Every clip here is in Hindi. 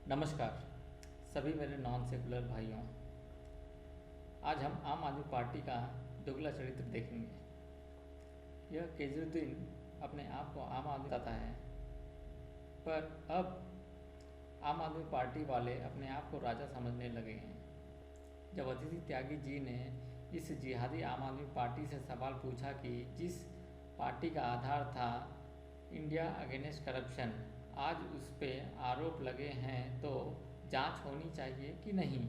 नमस्कार सभी मेरे नॉन सेकुलर भाइयों। आज हम आम आदमी पार्टी का दोगला चरित्र देखेंगे। यह केजरीवाल अपने आप को आम आदमी बताता है, पर अब आम आदमी पार्टी वाले अपने आप को राजा समझने लगे हैं। जब अतिथि त्यागी जी ने इस जिहादी आम आदमी पार्टी से सवाल पूछा कि जिस पार्टी का आधार था इंडिया अगेंस्ट करप्शन, आज उस पे आरोप लगे हैं तो जांच होनी चाहिए कि नहीं,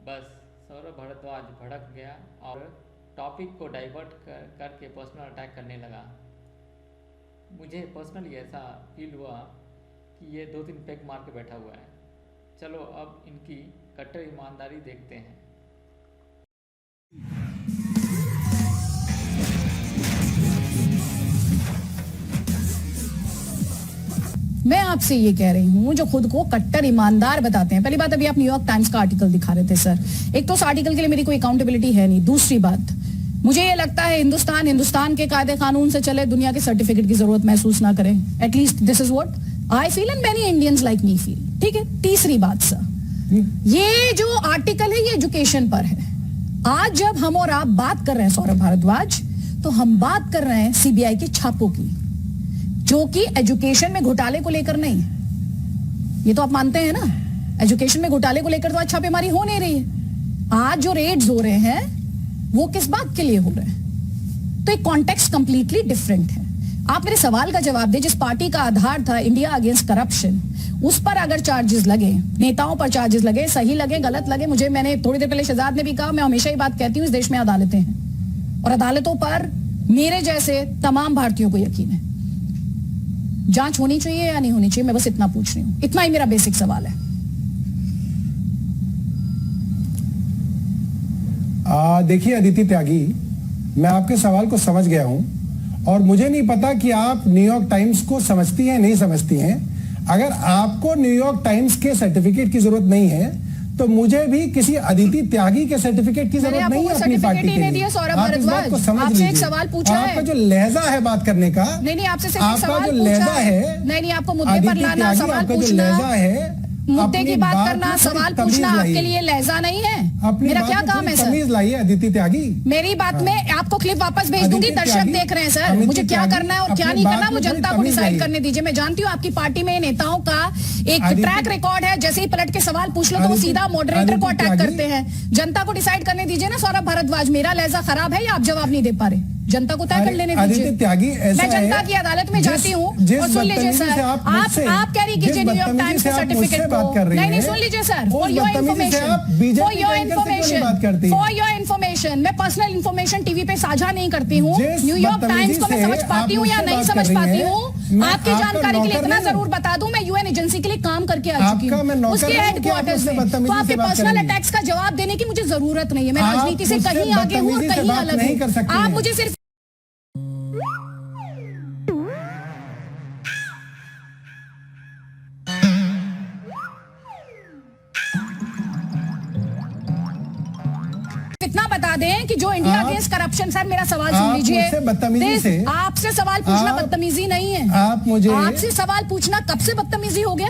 बस सौरभ भारद्वाज भड़क गया और टॉपिक को डाइवर्ट करके पर्सनल अटैक करने लगा। मुझे पर्सनली ऐसा फील हुआ कि ये 2-3 पैक मार के बैठा हुआ है। चलो अब इनकी कट्टर ईमानदारी देखते हैं। मैं आपसे ये कह रही हूं, जो खुद को कट्टर ईमानदार बताते हैं। पहली बात, अभी आप न्यूयॉर्क टाइम्स का आर्टिकल दिखा रहे थे सर। एक तो उस आर्टिकल के लिए मेरी कोई अकाउंटेबिलिटी है नहीं। दूसरी बात, मुझे ये लगता है हिंदुस्तान के कायदे कानून से चले, दुनिया के सर्टिफिकेट की जरूरत महसूस ना करें। At least this is what I feel and many Indians like me feel. ठीक है। तीसरी बात सर, ये जो आर्टिकल है ये एजुकेशन पर है। आज जब हम और आप बात कर रहे हैं सौरभ भारद्वाज, तो हम बात कर रहे हैं सीबीआई के छापों की, जो कि एजुकेशन में घोटाले को लेकर नहीं। ये तो आप मानते हैं ना, एजुकेशन में घोटाले को लेकर तो आज छापेमारी हो नहीं रही है। आज जो रेड्स हो रहे हैं वो किस बात के लिए हो रहे हैं? तो एक कॉन्टेक्स्ट कंप्लीटली डिफरेंट है। आप मेरे सवाल का जवाब दे। जिस पार्टी का आधार था इंडिया अगेंस्ट करप्शन, उस पर अगर चार्जेस लगे, नेताओं पर चार्जेस लगे, सही लगे गलत लगे, मैंने थोड़ी देर पहले शहजाद ने भी कहा, मैं हमेशा ही बात कहती हूं, इस देश में अदालतें हैं और अदालतों पर मेरे जैसे तमाम भारतीयों को यकीन है। जांच होनी चाहिए या नहीं होनी चाहिए, मैं बस इतना पूछ रही हूं। इतना ही मेरा बेसिक सवाल है। देखिए अदिति त्यागी, मैं आपके सवाल को समझ गया हूं और मुझे नहीं पता कि आप न्यूयॉर्क टाइम्स को समझती हैं नहीं समझती हैं। अगर आपको न्यूयॉर्क टाइम्स के सर्टिफिकेट की जरूरत नहीं है तो मुझे भी किसी अदिति त्यागी के सर्टिफिकेट की जरूरत नहीं है अपनी पार्टी के लिए। आप इस बात को समझ लीजिए। एक सवाल पूछा है, आपका जो लहजा है बात करने का, नहीं आपसे सिर्फ एक आपका सवाल जो लहजा है, नहीं आपको मुद्दे पर लाना, सवाल पूछना, जो लहजा है, मुद्दे की बात करना, सवाल पूछना आपके लिए लहजा नहीं है। मेरा क्या काम है सर? तमीज लाइए अदिति त्यागी। मेरी बात में आपको क्लिप वापस भेज दूंगी, दर्शक देख रहे हैं सर। मुझे क्या करना है और क्या नहीं करना वो जनता को डिसाइड करने दीजिए। मैं जानती हूँ आपकी पार्टी में नेताओं का एक ट्रैक रिकॉर्ड है, जैसे ही पलट के सवाल पूछ लो तो वो सीधा मॉडरेटर को अटैक करते हैं। जनता को डिसाइड करने दीजिए ना सौरभ भारद्वाज, मेरा लहजा खराब है या आप जवाब नहीं दे पा रहे? जनता को तय कर लेने दीजिए। मैं जनता की अदालत में जाती हूँ और सुन लीजिए सर, आप कैरी कीजिए न्यूयॉर्क टाइम्स के सर्टिफिकेट को। नहीं सुन लीजिए सर, फॉर योर इन्फॉर्मेशन, मैं पर्सनल इन्फॉर्मेशन टीवी पे साझा नहीं करती हूँ। न्यूयॉर्क टाइम्स को मैं समझ पाती हूँ या नहीं समझ पाती हूँ, आपकी जानकारी के लिए इतना जरूर बता दूं, मैं यूएन एजेंसी के लिए काम करके आ चुकी हूँ, उसके हेडक्वार्टर्स में। तो आपके पर्सनल अटैक्स का जवाब देने की मुझे जरूरत नहीं है। मैं राजनीति से कहीं आगे हूँ और कहीं अलग हूँ। आप मुझे सिर्फ इतना बता दें कि जो इंडिया अगेंस्ट करप्शन, सर मेरा सवाल सुन लीजिए। आपसे सवाल पूछना बदतमीजी नहीं है। आपसे सवाल पूछना कब से बदतमीजी हो गया?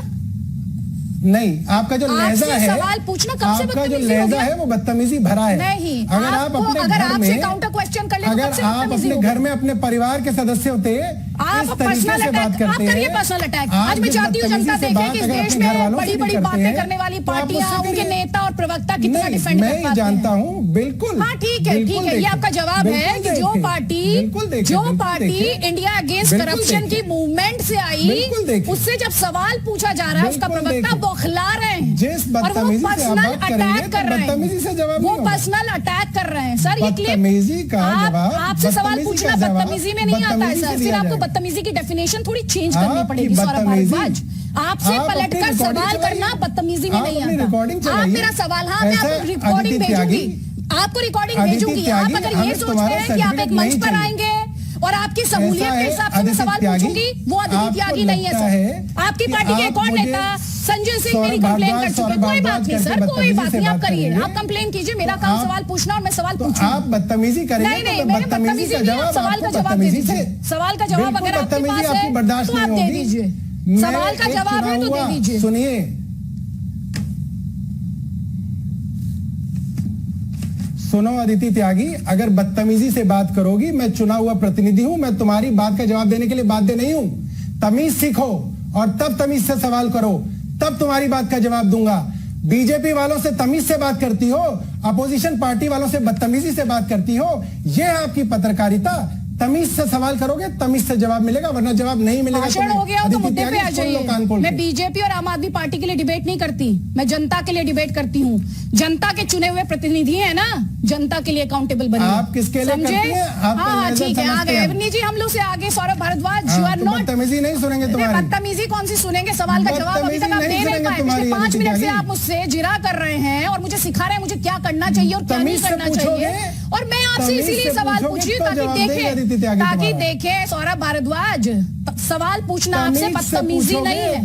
नहीं, आपका जो लहजा है, सवाल पूछना कब से आपका जो लहजा है वो बदतमीजी भरा है। नहीं, अगर आप अपने घर में काउंटर क्वेश्चन कर ले, अगर आप अपने घर में अपने परिवार के सदस्य होते, आप पर्सनल अटैक करिए, पर्सनल अटैक। आज मैं चाहती हूँ जनता देखे कि इस देश में बड़ी बड़ी बातें करने वाली पार्टियां, उनके नेता और प्रवक्ता कितना डिफेंड कर पाते हैं। मैं जानता हूँ, बिल्कुल। हाँ ठीक है, ये आपका जवाब है कि जो पार्टी इंडिया अगेंस्ट करप्शन की मूवमेंट से आई, उससे जब सवाल पूछा जा रहा है उसका प्रवक्ता बौखला रहे हैं और वो पर्सनल अटैक कर रहे हैं। वो पर्सनल अटैक कर रहे हैं सर। ये क्लिप आपसे सवाल पूछना बदतमीजी में नहीं आता है सर। फिर आपको बदतमीजी की डेफिनेशन थोड़ी चेंज करनी पड़ेगी सौरभ भारद्वाज। आपसे पलटकर सवाल करना बदतमीजी में नहीं आता। आप मेरा सवाल, हाँ मैं आपको रिकॉर्डिंग भेजूंगी, आपको रिकॉर्डिंग भेजूंगी। आप अगर ये सोच रहे हैं कि आप एक मंच पर आएंगे और आपकी सहूलियत के हिसाब से मैं सवाल पूछूंगी, वो अदिति त्यागी नहीं है सर। आपकी पार्टी के एक और नेता संजय सिंह मेरी कंप्लेन कर चुके। कोई बात नहीं सर, कोई बात नहीं, आप करिए, आप कंप्लेन कीजिए। मेरा काम सवाल पूछना और मैं सवाल पूछूं। आप बदतमीजी करेंगे? नहीं, मैंने बदतमीजी नहीं, आप सवाल का जवाब दे दीजिए। सवाल का जवाब अगर आपके पास है तो आप दे दीजिए। सवाल का जवाब है तो दे दीजिए। सुनिए, सुनो अदिति त्यागी, अगर बदतमीजी से बात करोगी, मैं चुना हुआ प्रतिनिधि हूं, मैं तुम्हारी बात का जवाब देने के लिए बाध्य नहीं हूं। तमीज सीखो और तब तमीज से सवाल करो, तब तुम्हारी बात का जवाब दूंगा। बीजेपी वालों से तमीज से बात करती हो, अपोजिशन पार्टी वालों से बदतमीजी से बात करती हो, यह है आपकी पत्रकारिता। तमीज से सवाल करोगे, तमीज से जवाब मिलेगा, वरना जवाब नहीं मिलेगा। भाषण हो गया हो तो मुद्दे पे आ जाइए। मैं मैं बीजेपी और आम आदमी पार्टी के लिए डिबेट नहीं करती, मैं जनता के लिए डिबेट करती हूँ। जनता के चुने हुए प्रतिनिधि है ना, जनता के लिए अकाउंटेबल बनिए। आप किसके लिए करती हैं? आप हाँ ठीक है, आ गए जी हम लोग से आगे। Saurabh Bhardwaj, you are not. बदतमीजी नहीं सुनेंगे तुम्हारी। बदतमीजी कौन सी सुनेंगे? सवाल का जवाब अभी तक आप दे नहीं पाए। पिछले 5 मिनट से आप मुझसे जिरा कर रहे हैं और मुझे सिखा रहे हैं मुझे क्या करना चाहिए और क्या नहीं करना चाहिए। और मैं आपसे इसीलिए सवाल पूछ रही हूँ ताकि देखे सौरभ भारद्वाज, सवाल पूछना आपसे बदतमीजी नहीं है।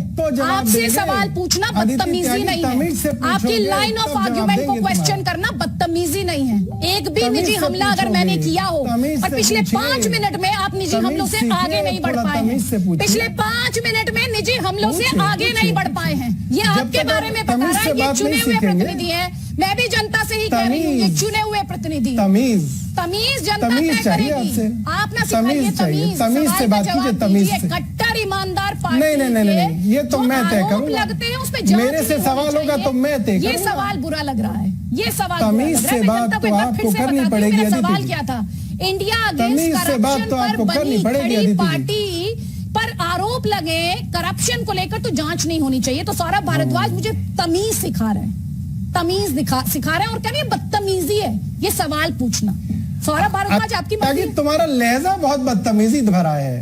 आपसे सवाल पूछना बदतमीजी नहीं है। आपकी लाइन ऑफ आर्ग्यूमेंट को क्वेश्चन करना बदतमीजी नहीं है। एक भी निजी हमला अगर मैंने किया हो और पिछले 5 मिनट में आप निजी हमलों से आगे नहीं बढ़ पाए हैं, पिछले 5 मिनट में निजी हमलों से आगे नहीं बढ़ पाए हैं, ये आपके बारे में बता रहा है। ये चुने हुए प्रतिनिधि हैं, मैं भी जनता से ही कह रही हूँ, ये चुने हुए प्रतिनिधि। तमीज जनता तय करेगी। आप ना सिखाइए तमीज। तमीज से बात कीजिए, तमीज से। कट्टर ईमानदार पार्टी नहीं, ये तो मैं तय करूंगा। लगते हैं उस पे मेरे से सवाल होगा तो मैं तय करूंगा। ये सवाल बुरा लग रहा है, ये सवाल तमीज से बात तो आपको करनी पड़ेगी। सवाल क्या था? इंडिया अगेंस्ट करप्शन पर बनी खड़ी पार्टी पर आरोप लगे करप्शन को लेकर तो जांच नहीं होनी चाहिए। तो सौरभ भारद्वाज मुझे तमीज सिखा रहे हैं, तमीज सिखा रहे हैं और कह रहे हैं बदतमीजी है ये सवाल पूछना। सौरभ भारद्वाज आपकी तुम्हारा लहजा बहुत बदतमीजी भरा है।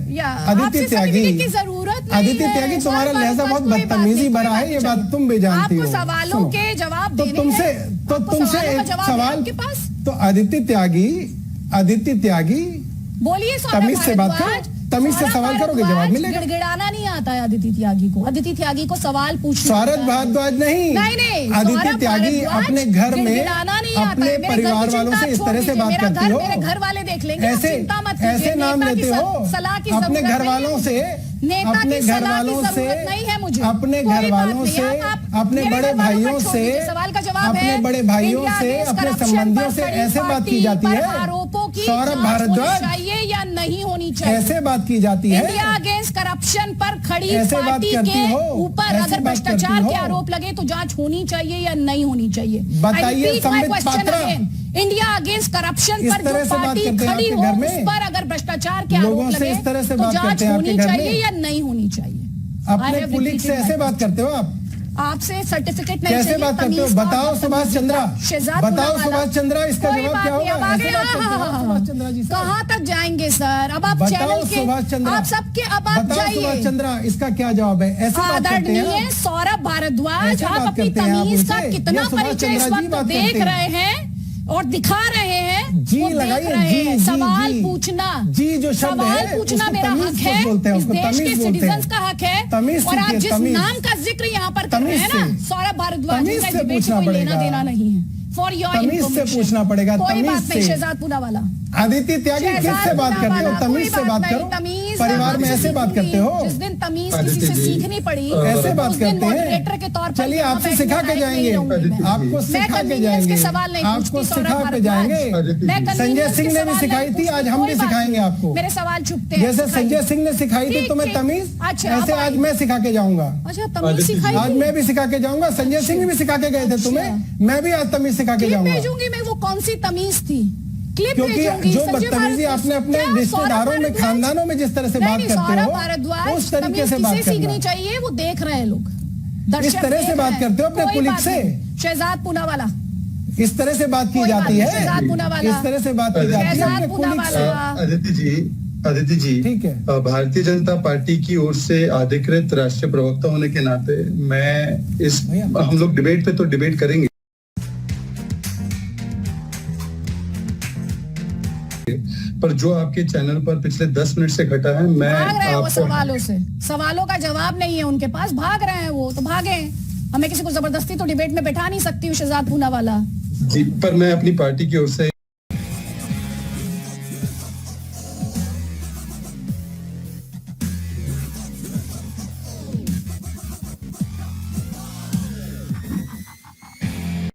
अदिति त्यागी की जरूरत नहीं। अदिति त्यागी तुम्हारा लहजा बहुत बदतमीजी भरा है, ये बात तुम भी जानती हो। आपको सवालों के जवाब देने तो तुमसे एक सवाल के पास। तो अदिति त्यागी बोलिए तमीज से बात करो, तमीज से सवाल करोगे जवाब मिलेगा। गिड़गिड़ाना नहीं आता है अदिति त्यागी को। अदिति त्यागी को सवाल पूछना। सौरभ भारद्वाज नहीं, अदिति त्यागी अपने घर में अपने परिवार वालों से इस तरह से बात करती हो। मेरे घर वाले देख लेंगे, ऐसे नाम लेते हो सलाह की अपने घर वालों से, अपने घर वालों से, नहीं है मुझे अपने घर वालों से, अपने बड़े भाइयों से, सवाल का जवाब अपने बड़े भाइयों से, अपने संबंधियों से ऐसे बात की जाती है। आरोपों की सौरभ भारद्वाज चाहिए या नहीं होनी चाहिए, ऐसे बात की जाती है। इंडिया अगेंस्ट करप्शन पर खड़ी ऐसे बात पार्टी करती के हो, ऊपर ऐसे अगर बात भ्रष्टाचार करती के हो। आरोप लगे तो जांच होनी चाहिए या नहीं होनी चाहिए? बताइए Sambit Patra. India against corruption पर जो पार्टी खड़ी हो उस पर अगर भ्रष्टाचार के आरोप लगे तो जांच होनी चाहिए या नहीं होनी चाहिए? अपने पुलिस से ऐसे बात करते हो आप? आपसे सर्टिफिकेट नहीं कैसे बात करते हो? बताओ सुभाष चंद्रा, बताओ सुभाष चंद्रा, इसका जवाब क्या होगा? कहाँ तक जाएंगे सर? अब आप बताओ सुभाष चंद्रा, आप सबके अब आप बताओ जाइए। सुभाष चंद्रा, इसका क्या जवाब है? ऐसे बात करते हैं सौरभ भारद्वाज, आप अपनी तमीज का कितना परिचय इस वक्त देख रहे हैं और दिखा रहे हैं। जी लगाइए, सवाल पूछना, जी जो शब्द है सवाल पूछना मेरा हक है, इस देश के सिटीजन्स का हक है। और आप जिस नाम का जिक्र यहाँ पर कर रहे हैं ना सौरभ भारद्वाज, का डिबेट से कोई लेना देना नहीं है। फॉर योर तमीज से पूछना पड़ेगा। कोई बात नहीं। शहजाद पूनावाला, अदिति त्यागी किससे बात करते हो? तमीज से बात करो। परिवार में ऐसे बात करते हो? जिस दिन तमीज किसी से सीखनी पड़ी ऐसे बात करते मॉडरेटर के तौर हैं। पर चलिए आपसे सिखा के जाएंगे, आपको सिखा के जाएंगे, आपको सिखा के जाएंगे। संजय सिंह ने भी सिखाई थी, आज हम भी सिखाएंगे आपको। मेरे सवाल चुपते हैं। जैसे संजय सिंह ने सिखाई थी तुम्हें तमीज, ऐसे आज मैं सिखा के जाऊंगा। अच्छा तमीज सिखाई, आज मैं भी सिखा के जाऊंगा। संजय सिंह भी सिखा के गए थे तुम्हें, मैं भी आज तमीज सिखा के जाऊंगा। भेजूंगी मैं, वो कौन सी तमीज थी? क्योंकि जो बदतमीजी आपने अपने रिश्तेदारों में, खानदानों में जिस तरह से बात करते हो उस तरीके से बात सीखनी चाहिए। वो देख रहे हैं लोग, इस तरह से बात करते हो अपने पुलिस से। शहजाद पूनावाला, इस तरह से बात की जाती है, इस तरह से बात की जाती है अपने पुलिस से। अदिति जी, ठीक है। भारतीय जनता पार्टी की ओर से अधिकृत राष्ट्रीय प्रवक्ता होने के नाते मैं इस, हम लोग डिबेट पे तो डिबेट करेंगे, पर जो आपके चैनल पर पिछले 10 मिनट से घटा है, मैं भाग रहे हैं वो आपको सवालों का जवाब नहीं है उनके पास, भाग रहे हैं वो तो भागे। हमें किसी को जबरदस्ती तो डिबेट में बैठा नहीं सकती हूँ शहजाद पूनावाला जी, पर मैं अपनी पार्टी की ओर से